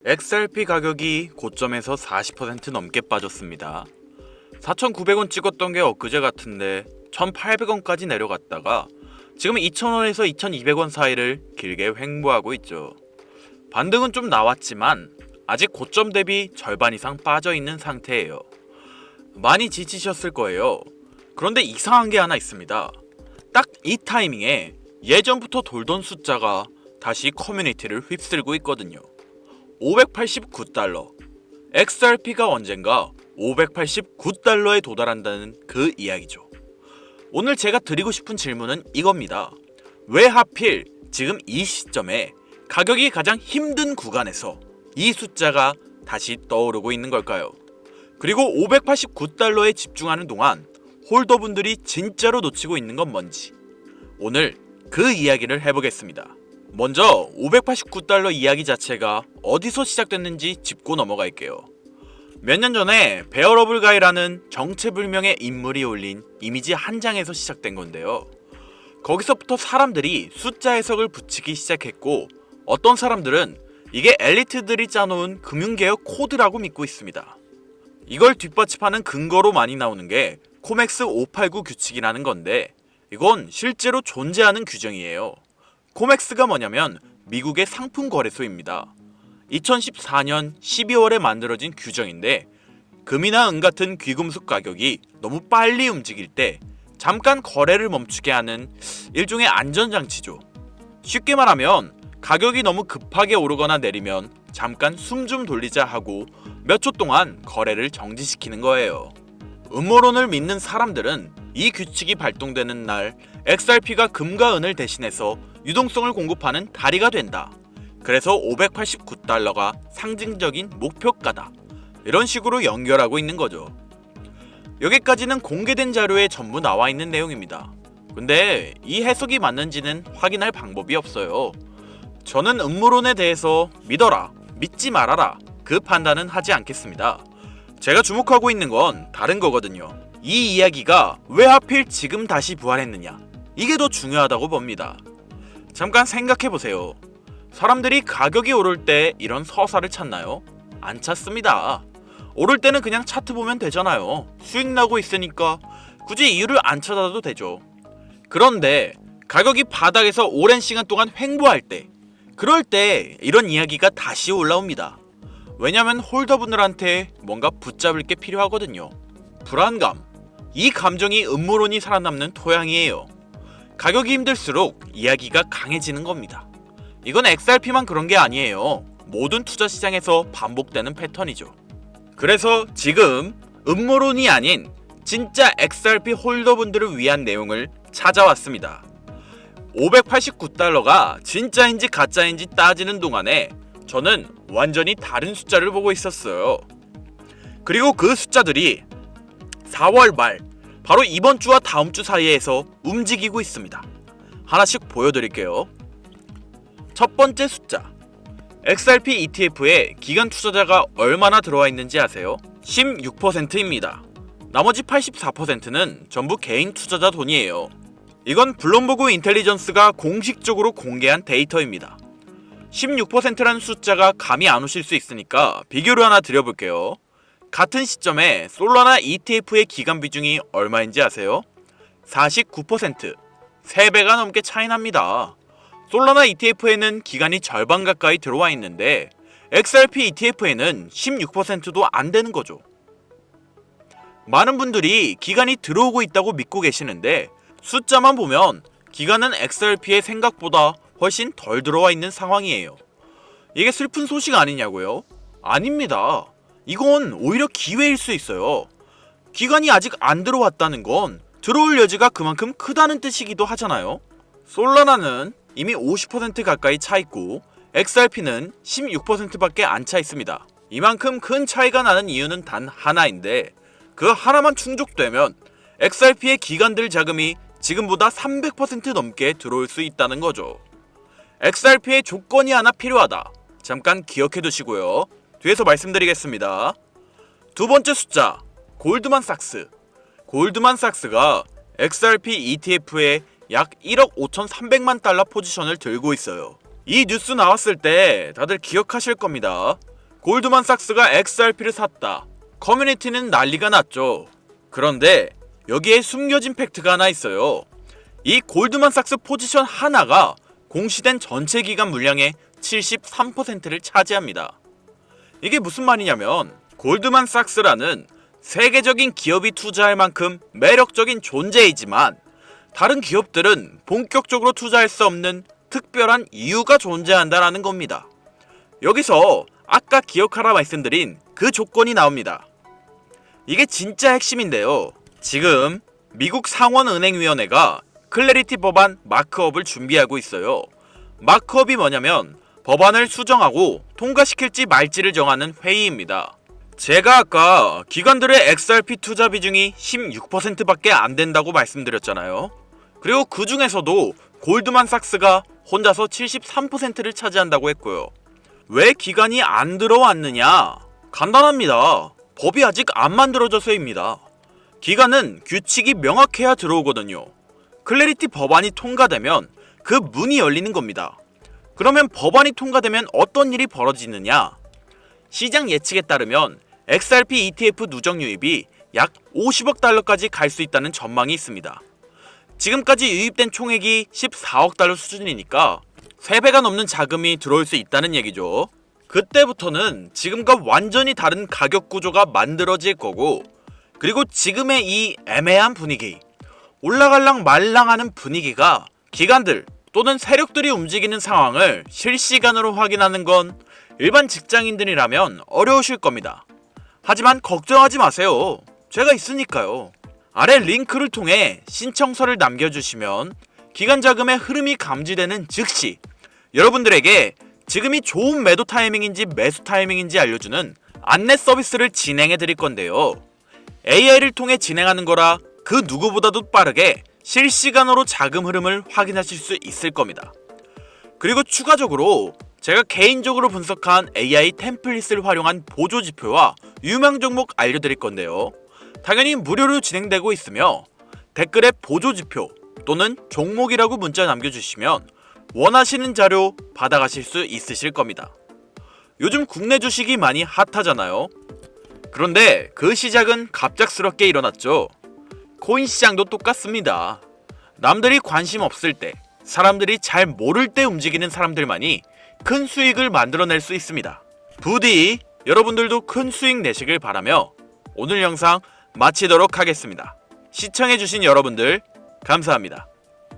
XRP 가격이 고점에서 40% 넘게 빠졌습니다. 4,900원 찍었던 게 엊그제 같은데 1,800원까지 내려갔다가 지금 2,000원에서 2,200원 사이를 길게 횡보하고 있죠. 반등은 좀 나왔지만 아직 고점 대비 절반 이상 빠져있는 상태예요. 많이 지치셨을 거예요. 그런데 이상한 게 하나 있습니다. 딱 이 타이밍에 예전부터 돌던 숫자가 다시 커뮤니티를 휩쓸고 있거든요. 589달러. XRP가 언젠가 589달러에 도달한다는 그 이야기죠. 오늘 제가 드리고 싶은 질문은 이겁니다. 왜 하필 지금 이 시점에 가격이 가장 힘든 구간에서 이 숫자가 다시 떠오르고 있는 걸까요? 그리고 589달러에 집중하는 동안 홀더분들이 진짜로 놓치고 있는 건 뭔지 오늘 그 이야기를 해보겠습니다. 먼저 589달러 이야기 자체가 어디서 시작됐는지 짚고 넘어갈게요. 몇 년 전에 베어러블 가이라는 정체불명의 인물이 올린 이미지 한 장에서 시작된 건데요. 거기서부터 사람들이 숫자 해석을 붙이기 시작했고 어떤 사람들은 이게 엘리트들이 짜놓은 금융개혁 코드라고 믿고 있습니다. 이걸 뒷받침하는 근거로 많이 나오는 게 코맥스 589 규칙이라는 건데 이건 실제로 존재하는 규정이에요. 코맥스가 뭐냐면 미국의 상품 거래소입니다. 2014년 12월에 만들어진 규정인데 금이나 은 같은 귀금속 가격이 너무 빨리 움직일 때 잠깐 거래를 멈추게 하는 일종의 안전장치죠. 쉽게 말하면 가격이 너무 급하게 오르거나 내리면 잠깐 숨 좀 돌리자 하고 몇 초 동안 거래를 정지시키는 거예요. 음모론을 믿는 사람들은 이 규칙이 발동되는 날 XRP가 금과 은을 대신해서 유동성을 공급하는 다리가 된다. 그래서 589달러가 상징적인 목표가다. 이런 식으로 연결하고 있는 거죠. 여기까지는 공개된 자료에 전부 나와 있는 내용입니다. 근데 이 해석이 맞는지는 확인할 방법이 없어요. 저는 음모론에 대해서 믿어라, 믿지 말아라 그 판단은 하지 않겠습니다. 제가 주목하고 있는 건 다른 거거든요. 이 이야기가 왜 하필 지금 다시 부활했느냐, 이게 더 중요하다고 봅니다. 잠깐 생각해보세요. 사람들이 가격이 오를 때 이런 서사를 찾나요? 안 찾습니다. 오를 때는 그냥 차트 보면 되잖아요. 수익 나고 있으니까 굳이 이유를 안 찾아도 되죠. 그런데 가격이 바닥에서 오랜 시간 동안 횡보할 때, 그럴 때 이런 이야기가 다시 올라옵니다. 왜냐면 홀더분들한테 뭔가 붙잡을 게 필요하거든요. 불안감. 이 감정이 음모론이 살아남는 토양이에요. 가격이 힘들수록 이야기가 강해지는 겁니다. 이건 XRP만 그런 게 아니에요. 모든 투자 시장에서 반복되는 패턴이죠. 그래서 지금 음모론이 아닌 진짜 XRP 홀더분들을 위한 내용을 찾아왔습니다. 589달러가 진짜인지 가짜인지 따지는 동안에 저는 완전히 다른 숫자를 보고 있었어요. 그리고 그 숫자들이 4월 말 바로 이번 주와 다음 주 사이에서 움직이고 있습니다. 하나씩 보여드릴게요. 첫 번째 숫자, XRP ETF에 기관 투자자가 얼마나 들어와 있는지 아세요? 16%입니다. 나머지 84%는 전부 개인 투자자 돈이에요. 이건 블룸버그 인텔리전스가 공식적으로 공개한 데이터입니다. 16%라는 숫자가 감이 안 오실 수 있으니까 비교를 하나 드려볼게요. 같은 시점에 솔라나 ETF의 기간 비중이 얼마인지 아세요? 49%. 3배가 넘게 차이 납니다. 솔라나 ETF에는 기간이 절반 가까이 들어와 있는데 XRP ETF에는 16%도 안 되는 거죠. 많은 분들이 기간이 들어오고 있다고 믿고 계시는데 숫자만 보면 기간은 XRP의 생각보다 훨씬 덜 들어와 있는 상황이에요. 이게 슬픈 소식 아니냐고요? 아닙니다. 이건 오히려 기회일 수 있어요. 기간이 아직 안 들어왔다는 건 들어올 여지가 그만큼 크다는 뜻이기도 하잖아요. 솔라나는 이미 50% 가까이 차 있고 XRP는 16%밖에 안 차 있습니다. 이만큼 큰 차이가 나는 이유는 단 하나인데 그 하나만 충족되면 XRP의 기관들 자금이 지금보다 300% 넘게 들어올 수 있다는 거죠. XRP의 조건이 하나 필요하다. 잠깐 기억해 두시고요. 뒤에서 말씀드리겠습니다. 두 번째 숫자, 골드만삭스. 골드만삭스가 XRP ETF에 약 1억 5,300만 달러 포지션을 들고 있어요. 이 뉴스 나왔을 때 다들 기억하실 겁니다. 골드만삭스가 XRP를 샀다. 커뮤니티는 난리가 났죠. 그런데 여기에 숨겨진 팩트가 하나 있어요. 이 골드만삭스 포지션 하나가 공시된 전체 기간 물량의 73%를 차지합니다. 이게 무슨 말이냐면 골드만삭스라는 세계적인 기업이 투자할 만큼 매력적인 존재이지만 다른 기업들은 본격적으로 투자할 수 없는 특별한 이유가 존재한다라는 겁니다. 여기서 아까 기억하라 말씀드린 그 조건이 나옵니다. 이게 진짜 핵심인데요. 지금 미국 상원은행위원회가 클래리티 법안 마크업을 준비하고 있어요. 마크업이 뭐냐면 법안을 수정하고 통과시킬지 말지를 정하는 회의입니다. 제가 아까 기관들의 XRP 투자 비중이 16%밖에 안 된다고 말씀드렸잖아요. 그리고 그 중에서도 골드만삭스가 혼자서 73%를 차지한다고 했고요. 왜 기관이 안 들어왔느냐? 간단합니다. 법이 아직 안 만들어져서입니다. 기관은 규칙이 명확해야 들어오거든요. 클래리티 법안이 통과되면 그 문이 열리는 겁니다. 그러면 법안이 통과되면 어떤 일이 벌어지느냐? 시장 예측에 따르면 XRP ETF 누적 유입이 약 50억 달러까지 갈 수 있다는 전망이 있습니다. 지금까지 유입된 총액이 14억 달러 수준이니까 3배가 넘는 자금이 들어올 수 있다는 얘기죠. 그때부터는 지금과 완전히 다른 가격 구조가 만들어질 거고, 그리고 지금의 이 애매한 분위기, 올라갈랑 말랑하는 분위기가 기관들 또는 세력들이 움직이는 상황을 실시간으로 확인하는 건 일반 직장인들이라면 어려우실 겁니다. 하지만 걱정하지 마세요. 제가 있으니까요. 아래 링크를 통해 신청서를 남겨주시면 기관 자금의 흐름이 감지되는 즉시 여러분들에게 지금이 좋은 매도 타이밍인지 매수 타이밍인지 알려주는 안내 서비스를 진행해 드릴 건데요. AI를 통해 진행하는 거라 그 누구보다도 빠르게 실시간으로 자금 흐름을 확인하실 수 있을 겁니다. 그리고 추가적으로 제가 개인적으로 분석한 AI 템플릿을 활용한 보조지표와 유망 종목 알려드릴 건데요. 당연히 무료로 진행되고 있으며 댓글에 보조지표 또는 종목이라고 문자 남겨주시면 원하시는 자료 받아가실 수 있으실 겁니다. 요즘 국내 주식이 많이 핫하잖아요. 그런데 그 시작은 갑작스럽게 일어났죠. 코인 시장도 똑같습니다. 남들이 관심 없을 때, 사람들이 잘 모를 때 움직이는 사람들만이 큰 수익을 만들어낼 수 있습니다. 부디 여러분들도 큰 수익 내시길 바라며 오늘 영상 마치도록 하겠습니다. 시청해주신 여러분들 감사합니다.